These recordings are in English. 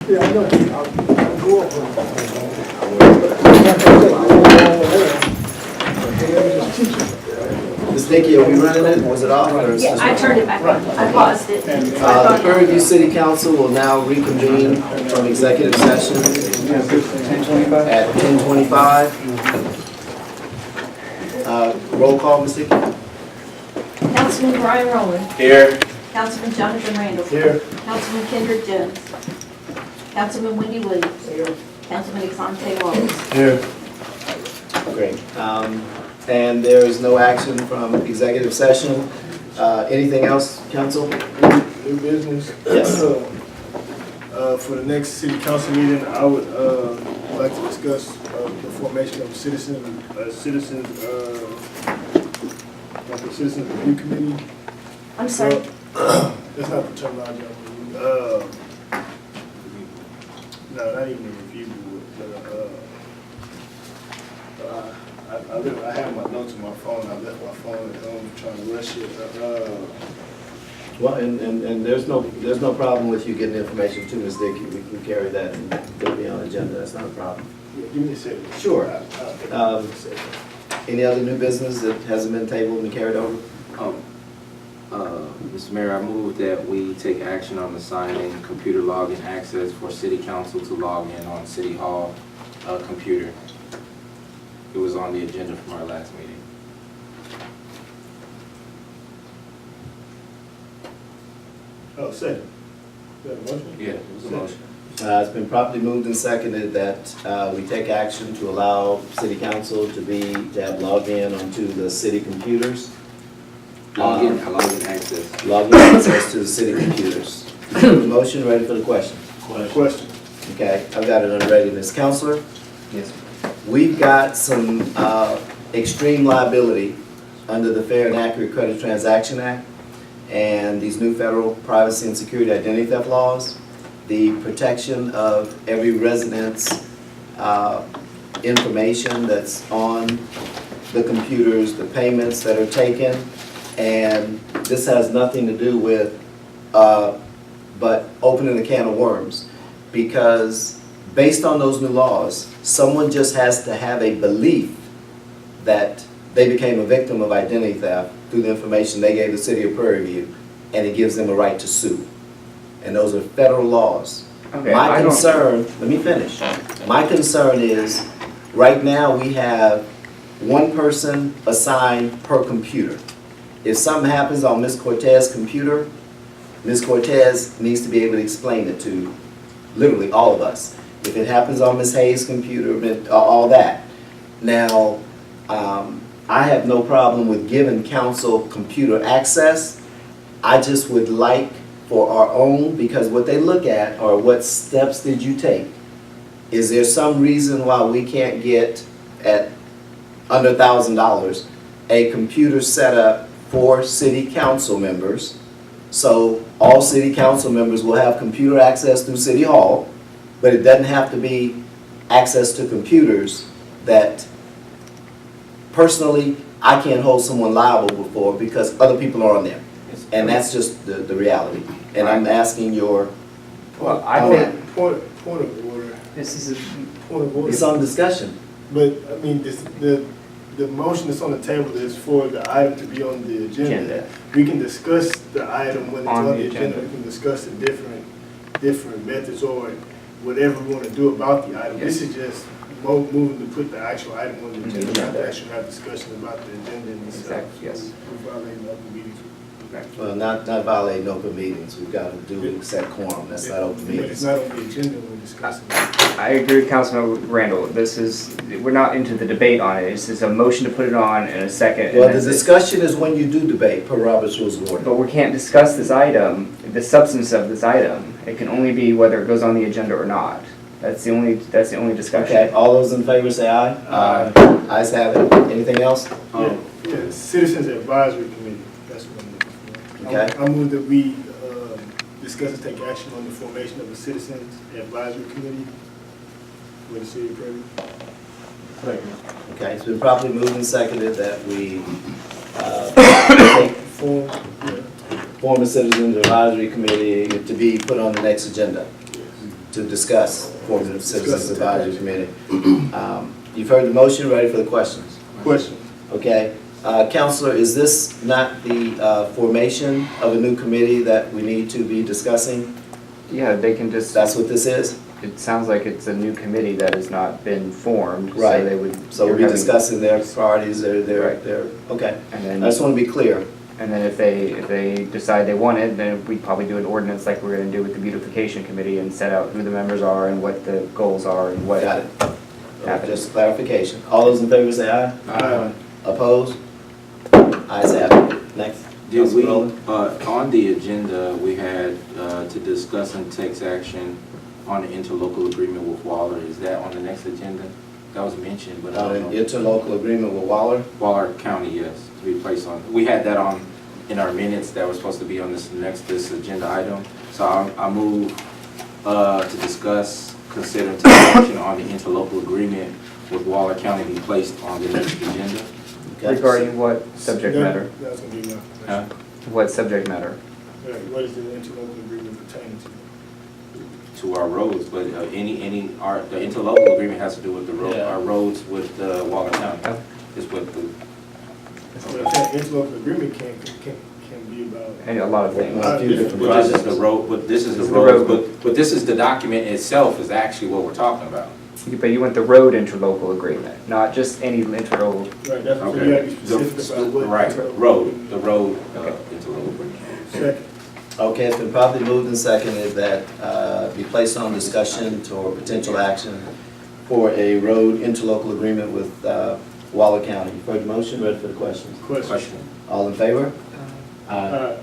Yeah, I know. I'll go up on Ms. Dickey, are we running it? Was it off? Or is Yeah, this I turned it back on. I paused it. The Prairie View City Council will now reconvene from executive session at 10:25. Roll call, Ms. Dickey. Councilman Brian Rowland. Here. Councilman Jonathan Randall. Here. Councilman Kendrick Jones. Councilman Wendy Williams. Councilman Exante Wallace. Here. Great. And there is no action from executive session. Anything else, council? New business. Yes. For the next city council meeting, I would like to discuss the formation of a citizens review committee. I'm sorry. That's not the terminology I'm using. No, not even a review board, but I have my notes on my phone. I left my phone at home trying to rush it. Well, and there's no problem with you getting information to Ms. Dickey. We can carry that and it'll be on the agenda. That's not a problem. Yeah, give me a second. Sure. I'll Any other new business that hasn't been tabled and carried over? Mr. Mayor, I move that we take action on assigning computer login access for City Council to log in on City Hall computer. It was on the agenda from our last meeting. Oh, second. You have a motion? Yeah, it was a motion. It's been properly moved and seconded that we take action to allow City Council to have login onto the city computers. Login access. Login access to the city computers. Motion, ready for the question? Question. Okay, I've got it on readiness. Counselor? Yes. We've got some extreme liability under the Fair and Accurate Credit Transaction Act and these new federal privacy and security identity theft laws. The protection of every resident's information that's on the computers, the payments that are taken, and this has nothing to do with but opening a can of worms, because based on those new laws, someone just has to have a belief that they became a victim of identity theft through the information they gave the city of Prairie View, and it gives them a right to sue. And those are federal laws. Okay, My concern, let me finish. My concern is, right now we have one person assigned per computer. If something happens on Ms. Cortez's computer, Ms. Cortez needs to be able to explain it to literally all of us. If it happens on Ms. Hayes' computer, all that. Now, I have no problem with giving council computer access. I just would like for our own, because what they look at are what steps did you take. Is there some reason why we can't get at under $1,000 a computer set up for city council members? So all city council members will have computer access through City Hall, but it doesn't have to be access to computers that personally I can't hold someone liable for because other people are on there. And that's just the reality. And I'm asking your... Well, I think Point of order. this is a, Point of order. It's on discussion. But, I mean, the motion that's on the table is for the item to be on the agenda. We can discuss the item when it's on the agenda. We can discuss the different methods or whatever we want to do about the item. This is just moving to put the actual item on the agenda. We have to actually have discussion about the agenda and stuff. Exactly, yes. We're violating open meetings. Well, not violating open meetings. We've got to do set quorum. That's not open But it's meetings. not on the agenda when we're discussing it. I agree with Councilman Randall. We're not into the debate on it. It's just a motion to put it on and a second. Well, the discussion is when you do debate, per Robert's Rules of Order. But we can't discuss this item, the substance of this item. It can only be whether it goes on the agenda or not. That's the only discussion. Okay, all those in favor say aye. Aye. Ayes have it. Anything else? Yeah, Citizens Advisory Committee, that's what I'm looking for. Okay. I move that we discuss and take action on the formation of a Citizens Advisory Committee for the city of Prairie. Okay, it's been properly moved and seconded that we form a Citizens Advisory Committee to be put on the next agenda. to discuss forming the Citizens Advisory Committee. You've heard the motion, ready for the questions? Question. Okay. Counselor, is this not the formation of a new committee that we need to be discussing? Yeah, they can just, That's what this is? it sounds like it's a new committee that has not been formed, Right. so they would. So we'll be you're having- discussing their priorities, Right. okay. And I then, just want to be clear. and then if they decide they want it, then we'd probably do an ordinance like we're gonna do with the beautification committee and set out who the members are and what the goals are and what. Got it. Happens. Just clarification. All those in favor say aye. Aye. Opposed? Ayes have it. Next. Did we, Councilman Rowland? on the agenda, we had to discuss and take action on the interlocal agreement with Waller. Is that on the next agenda? That was mentioned, but I On don't an know. interlocal agreement with Waller? Waller County, yes, to be placed on. We had that on, in our minutes that was supposed to be on this agenda item. So I move to discuss, consider, and take action on the interlocal agreement with Waller County be placed on the next agenda. Okay. Regarding what subject matter? That's gonna be my Huh? question. What subject matter? Right, what is the interlocal agreement pertaining to? To our roads, but the interlocal agreement has to do with the road, Yeah. our roads with Waller County. Oh. Is with the, Well, that interlocal agreement can be about. And a lot of things. A few different but this is projects. the road, but this is the This is the road, road. but this is the document itself is actually what we're talking about. But you want the road interlocal agreement, not just any interlocal. Right, that's what Okay. you gotta be specific about what. Right, interlocal road, agreement the is. road interlocal agreement. Second. Okay, it's been properly moved and seconded that be placed on discussion or potential action for a road interlocal agreement with Waller County. You've heard the motion, ready for the questions? Question. All in favor? Alright,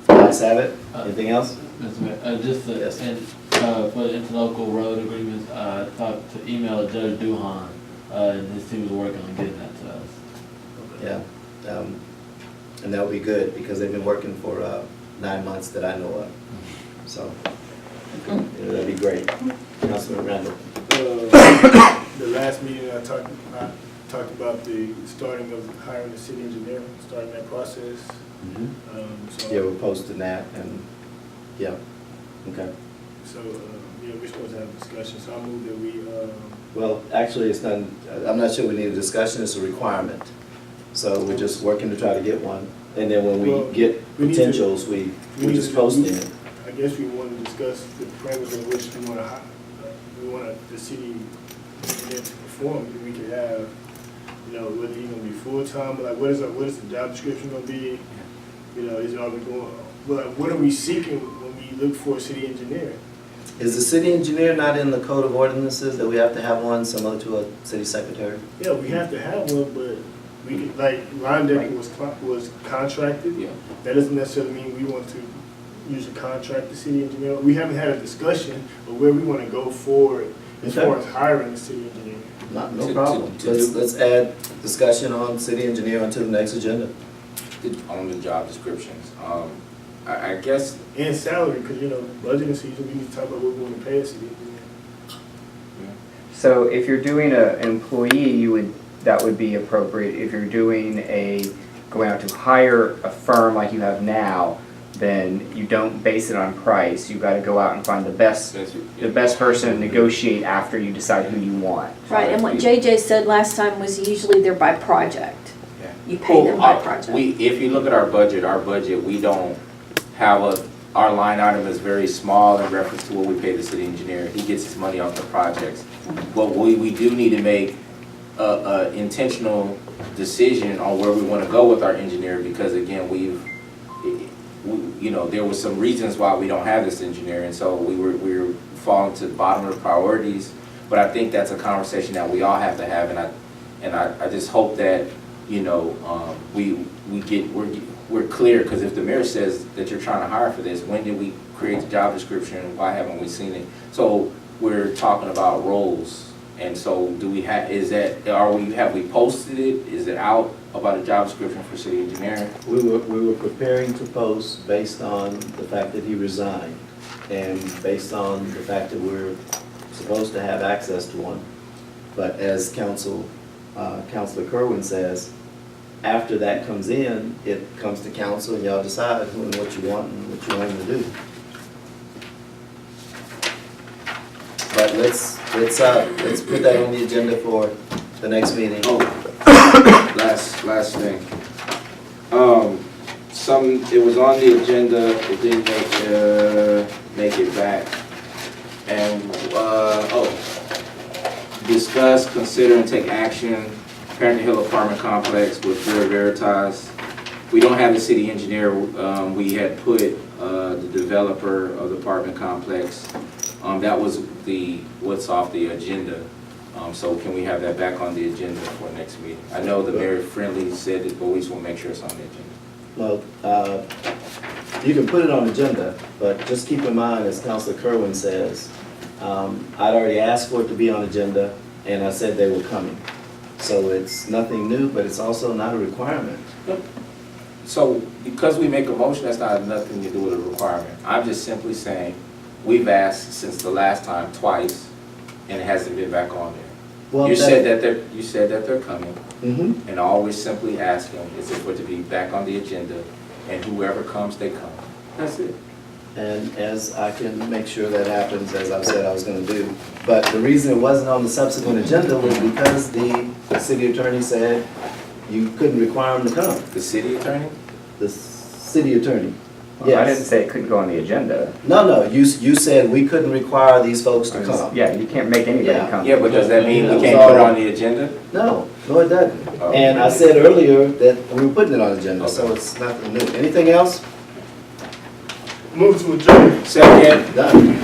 Ayes have it. Anything else? Mr. Mayor, just Yes. for the interlocal road agreements, I thought to email Judge Duhan, and his team was working on getting that to us. Yeah. And that'll be good because they've been working for 9 months that I know of. So, yeah, that'd be great. Councilman Randall. the last meeting I talked about the starting of hiring the city engineer, starting that process. So. Yeah, we're posting that and, yeah, okay. So, yeah, we're supposed to have a discussion, so I move that we, Well, actually, it's not, I'm not sure we need a discussion, it's a requirement. So we're just working to try to get one. And then when Well, we get we need to- potentials, we're need just to- posting it. I guess we want to discuss the parameters in which we want to, we want the city engineer to perform. We could have, you know, whether he's gonna be full-time, but like, what is the job description gonna be? You know, are we going, well, like, what are we seeking when we look for a city engineer? Is the city engineer not in the code of ordinances that we have to have one similar to a city secretary? Yeah, we have to have one, but we could, like, Ron Decker was contracted. Yeah. That doesn't necessarily mean we want to use a contract the city engineer. We haven't had a discussion of where we want to go forward as Okay. far as hiring a city engineer. No problem. Let's add discussion on city engineer onto the next agenda. On the job descriptions. I guess, And salary, because, you know, budgeting season, we need to talk about what we want to pay a city engineer. So if you're doing an employee, that would be appropriate. If you're doing going out to hire a firm like you have now, then you don't base it on price. You gotta go out and find the best person and negotiate after you decide who you want. Right, and what JJ said last time was usually they're by project. Yeah. You pay them by Well, project. if you look at our budget, we don't have our line item is very small in reference to what we pay the city engineer. He gets his money off the projects. But we do need to make a intentional decision on where we want to go with our engineer, because again, you know, there was some reasons why we don't have this engineer, and so we were falling to the bottom of the priorities. But I think that's a conversation that we all have to have, and I just hope that, you know, we're clear, because if the mayor says that you're trying to hire for this, when did we create the job description? Why haven't we seen it? So we're talking about roles, and so do we have? Have we posted it? Is it out about a job description for city engineering? We were preparing to post based on the fact that he resigned and based on the fact that we're supposed to have access to one. But as Councilor Kerwin says, after that comes in, it comes to council and y'all decide who and what you want and what you want him to do. But let's put that on the agenda for the next meeting. Oh, last thing. It was on the agenda, it didn't make it back. And, discuss, consider, and take action, Parent Hill Apartment Complex with Bureau Veritas. We don't have the city engineer, we had put the developer of the apartment complex. That was what's off the agenda. So can we have that back on the agenda for next meeting? I know the Mayor Friendly said it, but we just want to make sure it's on the agenda. Well, you can put it on the agenda, but just keep in mind, as Councilor Kerwin says, I'd already asked for it to be on agenda, and I said they were coming. So it's nothing new, but it's also not a requirement. So because we make a motion, that's not nothing to do with a requirement. I'm just simply saying, we've asked since the last time twice, and it hasn't been back on there. Well, You said that they're coming, Mm-hmm. and all we're simply asking is for it to be back on the agenda, and whoever comes, they come. That's it. And as I can make sure that happens, as I've said I was gonna do. But the reason it wasn't on the subsequent agenda was because the city attorney said you couldn't require them to come. The city attorney? The city attorney. Well, I didn't Yes. say it couldn't go on the agenda. No, you said we couldn't require these folks to come. Yeah, you can't make anybody Yeah. come. Yeah, but does that mean we Yeah. can't put it on the agenda? No, it doesn't. Oh. And I said earlier that we were putting it on the agenda, so Okay. it's nothing new. Anything else? Move to adjourn. Second. Done.